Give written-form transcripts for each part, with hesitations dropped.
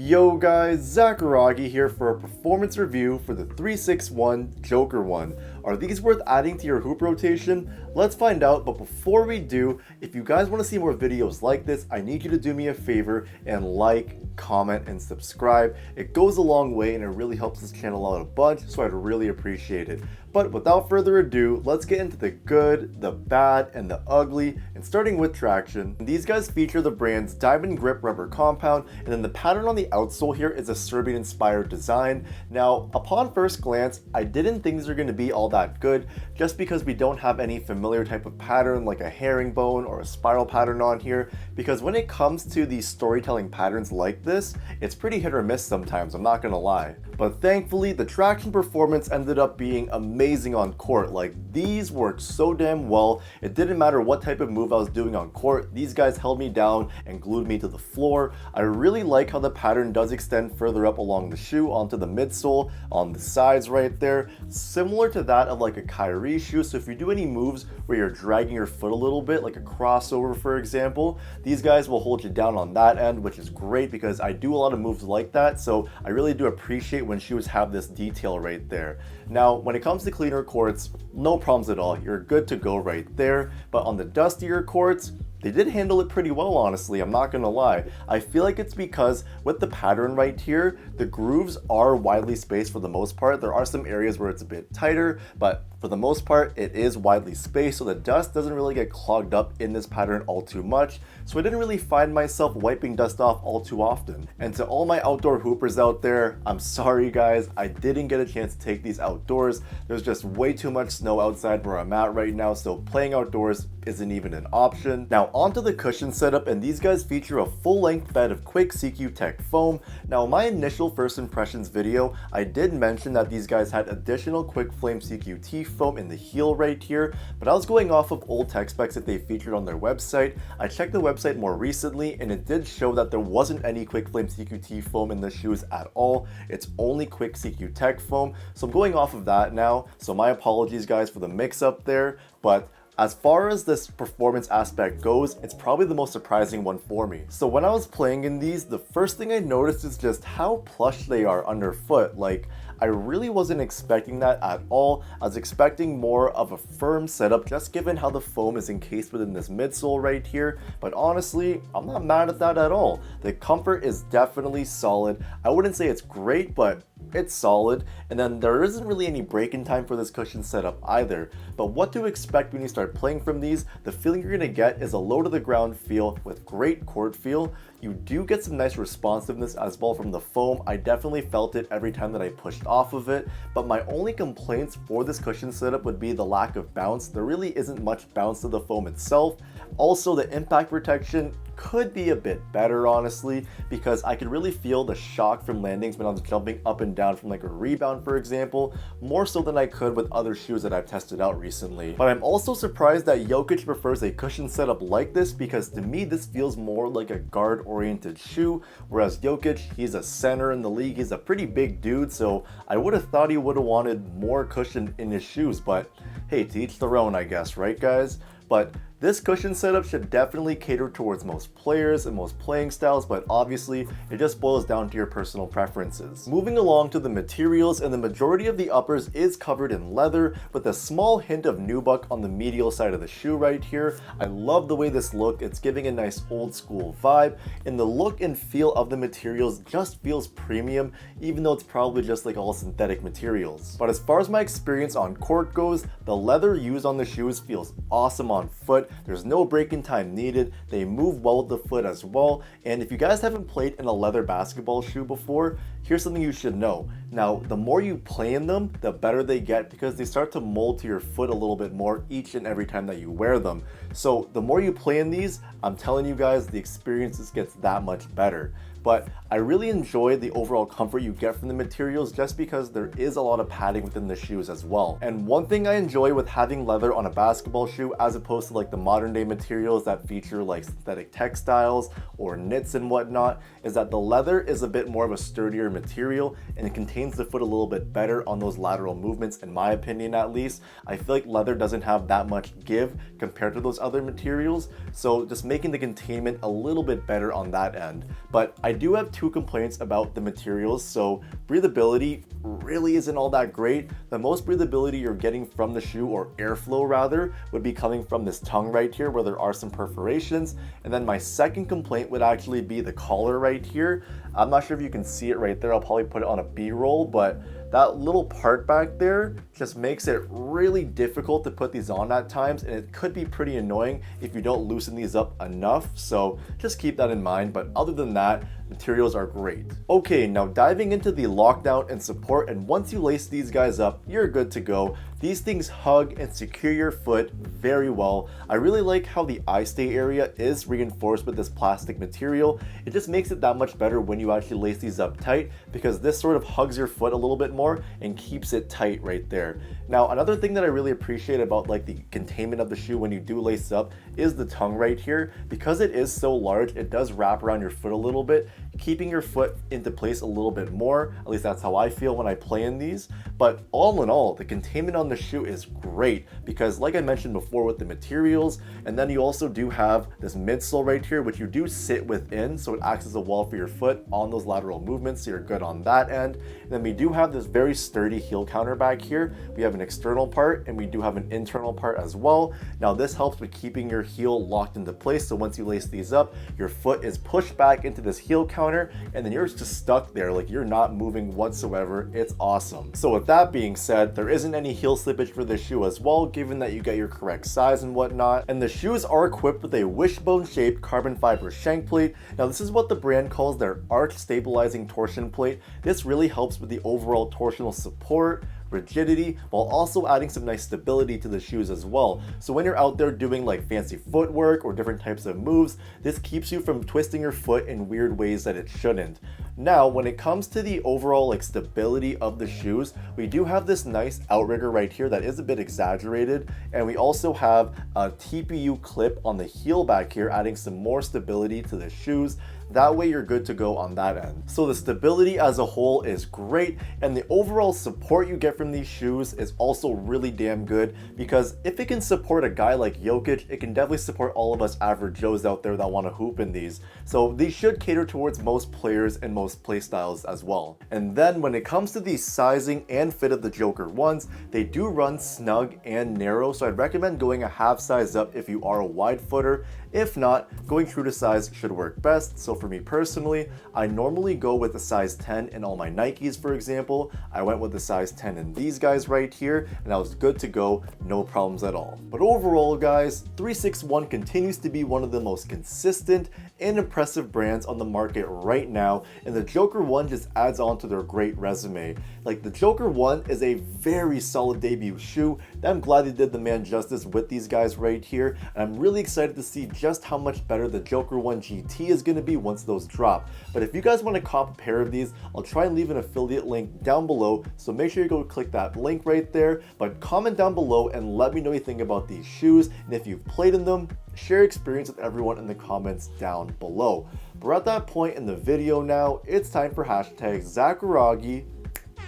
Yo guys, Zakaragi here for a performance review for the 361 Joker one. Are these worth adding to your hoop rotation? Let's find out, but before we do, if you guys want to see more videos like this, I need you to do me a favor and like, comment, and subscribe. It goes a long way and it really helps this channel out a bunch, so I'd really appreciate it. But without further ado, let's get into the good, the bad, and the ugly, and starting with traction. These guys feature the brand's Diamond Grip rubber compound, and then the pattern on the outsole here is a Serbian-inspired design. Now, upon first glance, I didn't think these are going to be all that good, just because we don't have any familiar type of pattern like a herringbone or a spiral pattern on here, because when it comes to these storytelling patterns like this, it's pretty hit or miss sometimes, I'm not gonna lie. But thankfully, the traction performance ended up being amazing on court. Like, these worked so damn well. It didn't matter what type of move I was doing on court, these guys held me down and glued me to the floor. I really like how the pattern does extend further up along the shoe onto the midsole, on the sides right there, similar to that of like a Kyrie shoe. So if you do any moves where you're dragging your foot a little bit, like a crossover for example, these guys will hold you down on that end, which is great because I do a lot of moves like that, so I really do appreciate when shoes have this detail right there. Now, when it comes to cleaner courts, no problems at all. You're good to go right there, but on the dustier courts, they did handle it pretty well, honestly, I'm not gonna lie. I feel like it's because with the pattern right here, the grooves are widely spaced for the most part. There are some areas where it's a bit tighter, but for the most part, it is widely spaced, so the dust doesn't really get clogged up in this pattern all too much, so I didn't really find myself wiping dust off all too often. And to all my outdoor hoopers out there, I'm sorry guys, I didn't get a chance to take these outdoors. There's just way too much snow outside where I'm at right now, so playing outdoors isn't even an option. Now onto the cushion setup, and these guys feature a full-length bed of Quick CQ Tech foam. Now in my initial first impressions video, I did mention that these guys had additional Quick Flame CQT foam in the heel right here, but I was going off of old tech specs that they featured on their website. I checked the website more recently and it did show that there wasn't any Quick Flame CQT foam in the shoes at all. It's only Quick CQ Tech foam, so I'm going off of that now, so my apologies guys for the mix up there. But as far as this performance aspect goes, it's probably the most surprising one for me. So when I was playing in these, the first thing I noticed is just how plush they are underfoot. Like, I really wasn't expecting that at all. I was expecting more of a firm setup just given how the foam is encased within this midsole right here, but honestly, I'm not mad at that at all. The comfort is definitely solid. I wouldn't say it's great, but it's solid, and then there isn't really any break-in time for this cushion setup either. But what to expect when you start playing from these, the feeling you're gonna get is a low to the ground feel with great court feel. You do get some nice responsiveness as well from the foam. I definitely felt it every time that I pushed off of it, but my only complaints for this cushion setup would be the lack of bounce. There really isn't much bounce to the foam itself. Also, the impact protection could be a bit better honestly, because I could really feel the shock from landings when I was jumping up and down from like a rebound for example, more so than I could with other shoes that I've tested out recently. But I'm also surprised that Jokic prefers a cushion setup like this, because to me this feels more like a guard oriented shoe, whereas Jokic, he's a center in the league, he's a pretty big dude, so I would have thought he would have wanted more cushion in his shoes, but hey, to each their own I guess, right guys? But this cushion setup should definitely cater towards most players and most playing styles, but obviously it just boils down to your personal preferences. Moving along to the materials, and the majority of the uppers is covered in leather with a small hint of nubuck on the medial side of the shoe right here. I love the way this look, it's giving a nice old school vibe, and the look and feel of the materials just feels premium, even though it's probably just like all synthetic materials. But as far as my experience on court goes, the leather used on the shoes feels awesome on foot. There's no break-in time needed, they move well with the foot as well, and if you guys haven't played in a leather basketball shoe before, here's something you should know. Now, the more you play in them, the better they get, because they start to mold to your foot a little bit more each and every time that you wear them. So the more you play in these, I'm telling you guys, the experience just gets that much better. But I really enjoy the overall comfort you get from the materials just because there is a lot of padding within the shoes as well. And one thing I enjoy with having leather on a basketball shoe as opposed to like the modern day materials that feature like synthetic textiles or knits and whatnot is that the leather is a bit more of a sturdier material and it contains the foot a little bit better on those lateral movements, in my opinion at least. I feel like leather doesn't have that much give compared to those other materials, so just making the containment a little bit better on that end. But I I do have two complaints about the materials. So breathability really isn't all that great. The most breathability you're getting from the shoe, or airflow rather, would be coming from this tongue right here where there are some perforations. And then my second complaint would actually be the collar right here. I'm not sure if you can see it right there. I'll probably put it on a B-roll, but that little part back there just makes it really difficult to put these on at times, and it could be pretty annoying if you don't loosen these up enough. So just keep that in mind. But other than that, materials are great. Okay, now diving into the lockdown and support, and once you lace these guys up, you're good to go. These things hug and secure your foot very well. I really like how the eye stay area is reinforced with this plastic material. It just makes it that much better when you actually lace these up tight, because this sort of hugs your foot a little bit more and keeps it tight right there. Now, another thing that I really appreciate about like the containment of the shoe when you do lace up is the tongue right here. Because it is so large, it does wrap around your foot a little bit, keeping your foot into place a little bit more. At least that's how I feel when I play in these. But all in all, the containment on the shoe is great because, like I mentioned before, with the materials, and then you also do have this midsole right here, which you do sit within, so it acts as a wall for your foot on those lateral movements, so you're good on that end. And then we do have this very sturdy heel counter back here. We have an external part and we do have an internal part as well. Now this helps with keeping your heel locked into place, so once you lace these up, your foot is pushed back into this heel counter and then you're just stuck there, like you're not moving whatsoever. It's awesome. So with that being said, there isn't any heel slippage for this shoe as well, given that you get your correct size and whatnot. And the shoes are equipped with a wishbone shaped carbon fiber shank plate. Now this is what the brand calls their arch stabilizing torsion plate. This really helps with the overall torsional support, rigidity, while also adding some nice stability to the shoes as well. So when you're out there doing like fancy footwork or different types of moves, this keeps you from twisting your foot in weird ways that it shouldn't. Now, when it comes to the overall like stability of the shoes, we do have this nice outrigger right here that is a bit exaggerated, and we also have a TPU clip on the heel back here, adding some more stability to the shoes. That way you're good to go on that end. So the stability as a whole is great, and the overall support you get from these shoes is also really damn good, because if it can support a guy like Jokic, it can definitely support all of us average Joes out there that want to hoop in these. So these should cater towards most players and most play styles as well. And then when it comes to the sizing and fit of the Joker ones, they do run snug and narrow, so I'd recommend going a half size up if you are a wide footer. If not, going true to size should work best. So for me personally, I normally go with a size 10 in all my Nikes, for example. I went with a size 10 in these guys right here, and I was good to go, no problems at all. But overall, guys, 361 continues to be one of the most consistent and impressive brands on the market right now, and the Joker 1 just adds on to their great resume. Like, the Joker 1 is a very solid debut shoe that I'm glad they did the man justice with these guys right here, and I'm really excited to see just how much better the Joker 1 GT is going to be once those drop. But if you guys want to cop a pair of these, I'll try and leave an affiliate link down below, so make sure you go click that link right there. But comment down below and let me know what you think about these shoes, and if you've played in them, share your experience with everyone in the comments down below. But we're at that point in the video now, it's time for hashtag Zakuragi,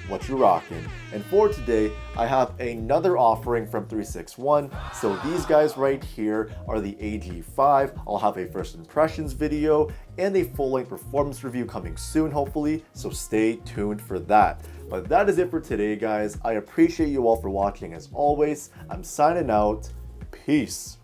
what you rockin'. And for today, I have another offering from 361. So these guys right here are the AG5. I'll have a first impressions video and a full-length performance review coming soon, hopefully, so stay tuned for that. But that is it for today, guys. I appreciate you all for watching as always. I'm signing out. Peace.